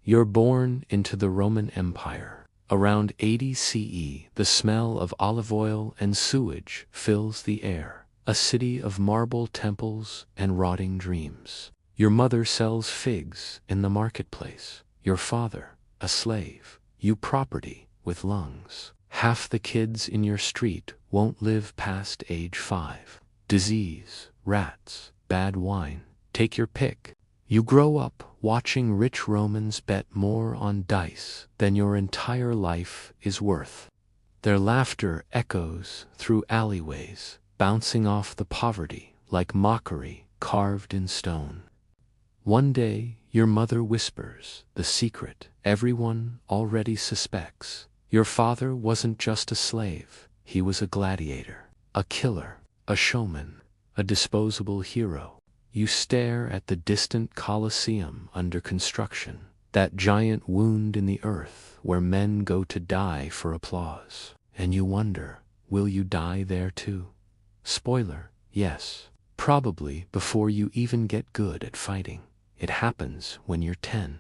You're born into the Roman Empire. Around 80 CE, the smell of olive oil and sewage fills the air, a city of marble temples and rotting dreams. Your mother sells figs in the marketplace. Your father, a slave. You property with lungs. Half the kids in your street won't live past age 5. Disease, rats, bad wine, take your pick. You grow up watching rich Romans bet more on dice than your entire life is worth. Their laughter echoes through alleyways, bouncing off the poverty like mockery carved in stone. One day, your mother whispers the secret everyone already suspects. Your father wasn't just a slave, he was a gladiator, a killer, a showman, a disposable hero. You stare at the distant Colosseum under construction, that giant wound in the earth where men go to die for applause. And you wonder, will you die there too? Spoiler, yes. Probably before you even get good at fighting. It happens when you're 10.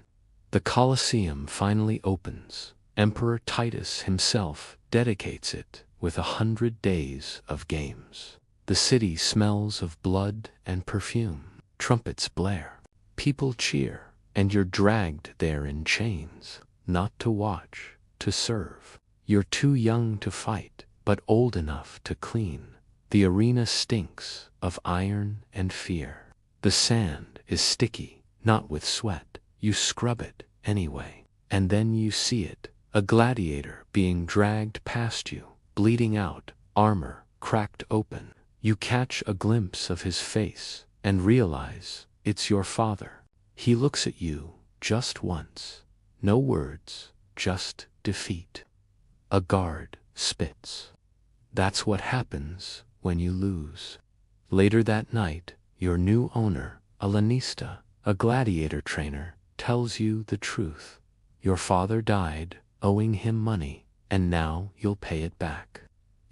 The Colosseum finally opens. Emperor Titus himself dedicates it with 100 days of games. The city smells of blood and perfume. Trumpets blare. People cheer, and you're dragged there in chains. Not to watch, to serve. You're too young to fight, but old enough to clean. The arena stinks of iron and fear. The sand is sticky, not with sweat. You scrub it anyway. And then you see it, a gladiator being dragged past you, bleeding out, armor cracked open. You catch a glimpse of his face and realize it's your father. He looks at you just once. No words, just defeat. A guard spits. That's what happens when you lose. Later that night, your new owner, a lanista, a gladiator trainer, tells you the truth. Your father died, owing him money, and now you'll pay it back.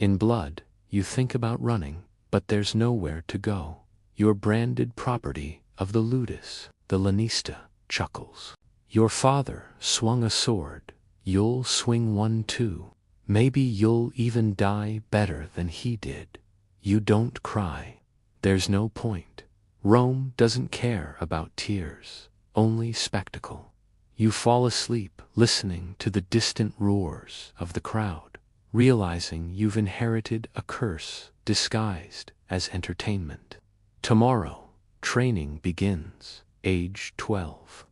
In blood, you think about running, but there's nowhere to go. You're branded property of the ludus. The lanista chuckles. Your father swung a sword. You'll swing one too. Maybe you'll even die better than he did. You don't cry. There's no point. Rome doesn't care about tears, only spectacle. You fall asleep listening to the distant roars of the crowd, realizing you've inherited a curse disguised as entertainment. Tomorrow, training begins, age 12.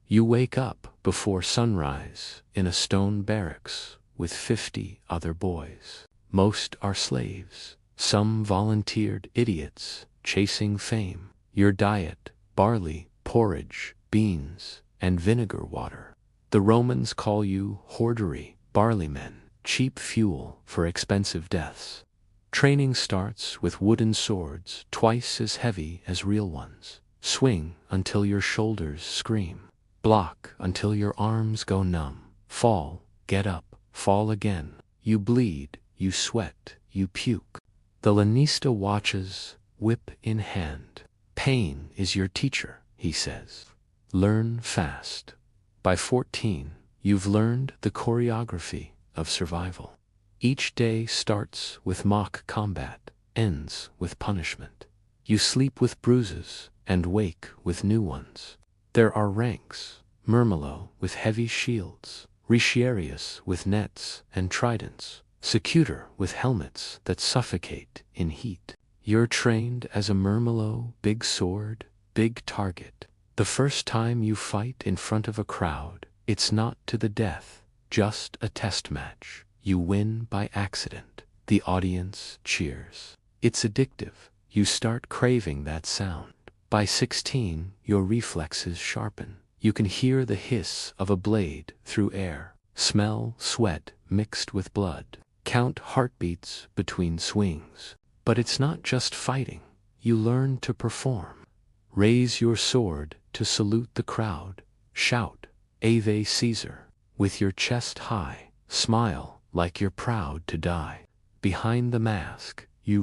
You wake up before sunrise in a stone barracks with 50 other boys. Most are slaves, some volunteered idiots chasing fame. Your diet, barley, porridge, beans, and vinegar water. The Romans call you hordery, barleymen, cheap fuel for expensive deaths. Training starts with wooden swords twice as heavy as real ones. Swing until your shoulders scream. Block until your arms go numb. Fall, get up, fall again. You bleed, you sweat, you puke. The lanista watches, whip in hand. Pain is your teacher, he says. Learn fast. By 14, you've learned the choreography of survival. Each day starts with mock combat, ends with punishment. You sleep with bruises and wake with new ones. There are ranks, Murmillo with heavy shields, Retiarius with nets and tridents, Secutor with helmets that suffocate in heat. You're trained as a Murmillo, big sword, big target. The first time you fight in front of a crowd, it's not to the death, just a test match. You win by accident. The audience cheers. It's addictive. You start craving that sound. By 16, your reflexes sharpen. You can hear the hiss of a blade through air. Smell sweat mixed with blood. Count heartbeats between swings. But it's not just fighting. You learn to perform. Raise your sword to salute the crowd. Shout, Ave Caesar, with your chest high. Smile like you're proud to die. Behind the mask, you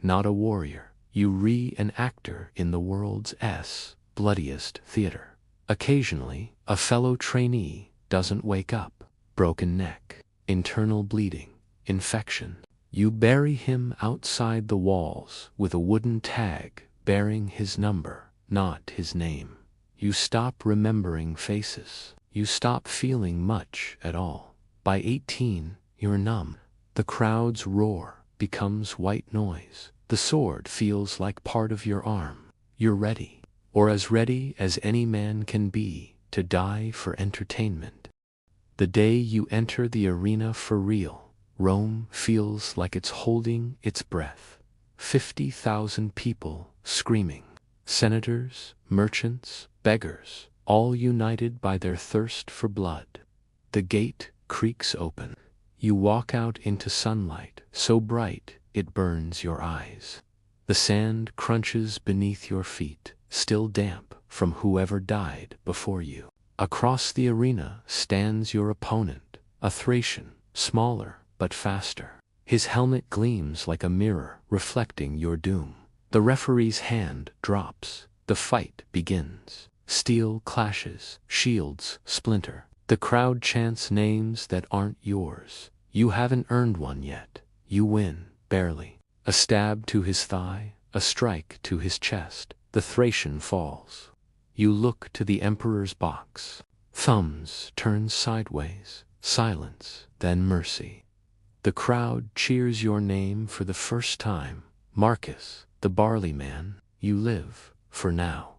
not a warrior. You an actor in the world's bloodiest theater. Occasionally, a fellow trainee doesn't wake up. Broken neck, internal bleeding, infection. You bury him outside the walls with a wooden tag bearing his number, not his name. You stop remembering faces. You stop feeling much at all. By 18, you're numb. The crowd's roar becomes white noise. The sword feels like part of your arm. You're ready, or as ready as any man can be, to die for entertainment. The day you enter the arena for real, Rome feels like it's holding its breath. 50,000 people screaming. Senators, merchants, beggars, all united by their thirst for blood. The gate creaks open. You walk out into sunlight, so bright it burns your eyes. The sand crunches beneath your feet, still damp from whoever died before you. Across the arena stands your opponent, a Thracian, smaller but faster. His helmet gleams like a mirror reflecting your doom. The referee's hand drops. The fight begins. Steel clashes, shields splinter. The crowd chants names that aren't yours. You haven't earned one yet. You win, barely. A stab to his thigh, a strike to his chest. The Thracian falls. You look to the emperor's box. Thumbs turn sideways. Silence, then mercy. The crowd cheers your name for the first time. Marcus, the barley man. You live, for now.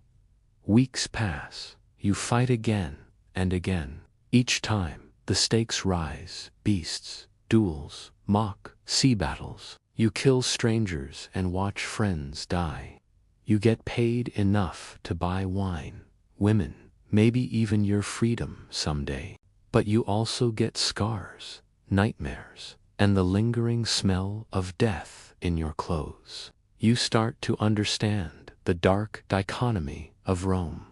Weeks pass. You fight again and again. Each time, the stakes rise. Beasts, duels, mock, sea battles. You kill strangers and watch friends die. You get paid enough to buy wine, women, maybe even your freedom someday. But you also get scars, nightmares, and the lingering smell of death in your clothes. You start to understand the dark dichotomy of Rome.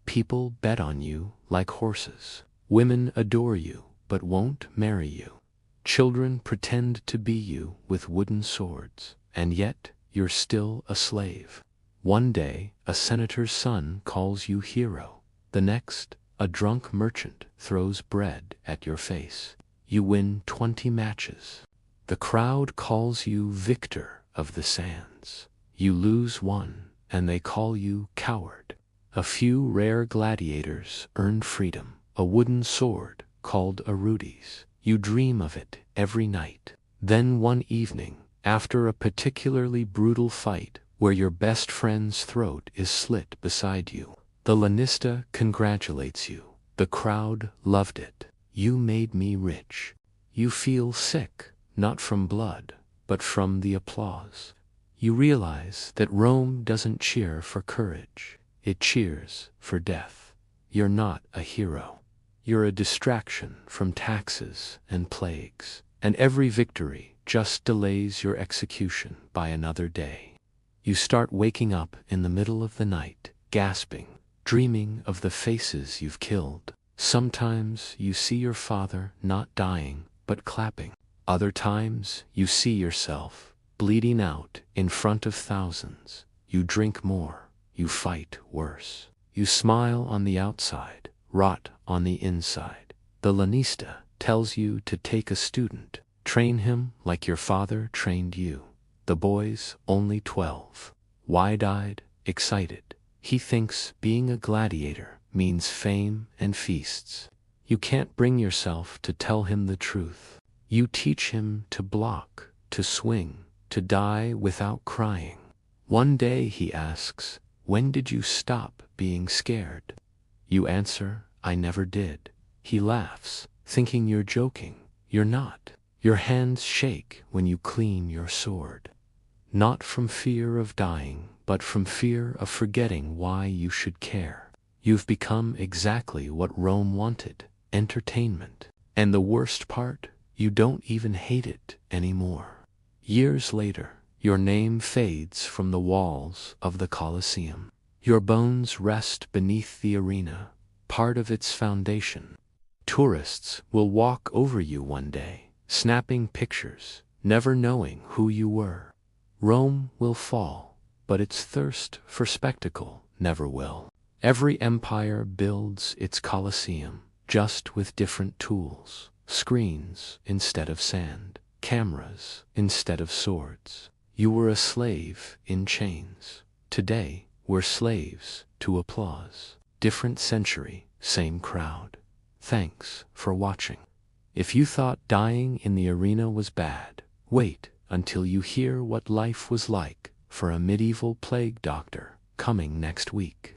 People bet on you like horses. Women adore you, but won't marry you. Children pretend to be you with wooden swords, and yet you're still a slave. One day, a senator's son calls you hero. The next, a drunk merchant throws bread at your face. You win 20 matches. The crowd calls you victor of the sands. You lose one, and they call you coward. A few rare gladiators earn freedom. A wooden sword called a rudes. You dream of it every night. Then one evening, after a particularly brutal fight, where your best friend's throat is slit beside you, the lanista congratulates you. The crowd loved it. You made me rich. You feel sick, not from blood, but from the applause. You realize that Rome doesn't cheer for courage. It cheers for death. You're not a hero. You're a distraction from taxes and plagues, and every victory just delays your execution by another day. You start waking up in the middle of the night, gasping, dreaming of the faces you've killed. Sometimes you see your father not dying, but clapping. Other times you see yourself bleeding out in front of thousands. You drink more. You fight worse. You smile on the outside, rot on the inside. The lanista tells you to take a student, train him like your father trained you. The boy's only 12. Wide-eyed, excited. He thinks being a gladiator means fame and feasts. You can't bring yourself to tell him the truth. You teach him to block, to swing, to die without crying. One day he asks, "When did you stop being scared?" You answer, "I never did." He laughs, thinking you're joking. You're not. Your hands shake when you clean your sword. Not from fear of dying, but from fear of forgetting why you should care. You've become exactly what Rome wanted, entertainment. And the worst part, you don't even hate it anymore. Years later, your name fades from the walls of the Colosseum. Your bones rest beneath the arena, part of its foundation. Tourists will walk over you one day, snapping pictures, never knowing who you were. Rome will fall, but its thirst for spectacle never will. Every empire builds its Colosseum, just with different tools. Screens instead of sand, cameras instead of swords. You were a slave in chains. Today, we're slaves to applause. Different century, same crowd. Thanks for watching. If you thought dying in the arena was bad, wait until you hear what life was like for a medieval plague doctor, coming next week.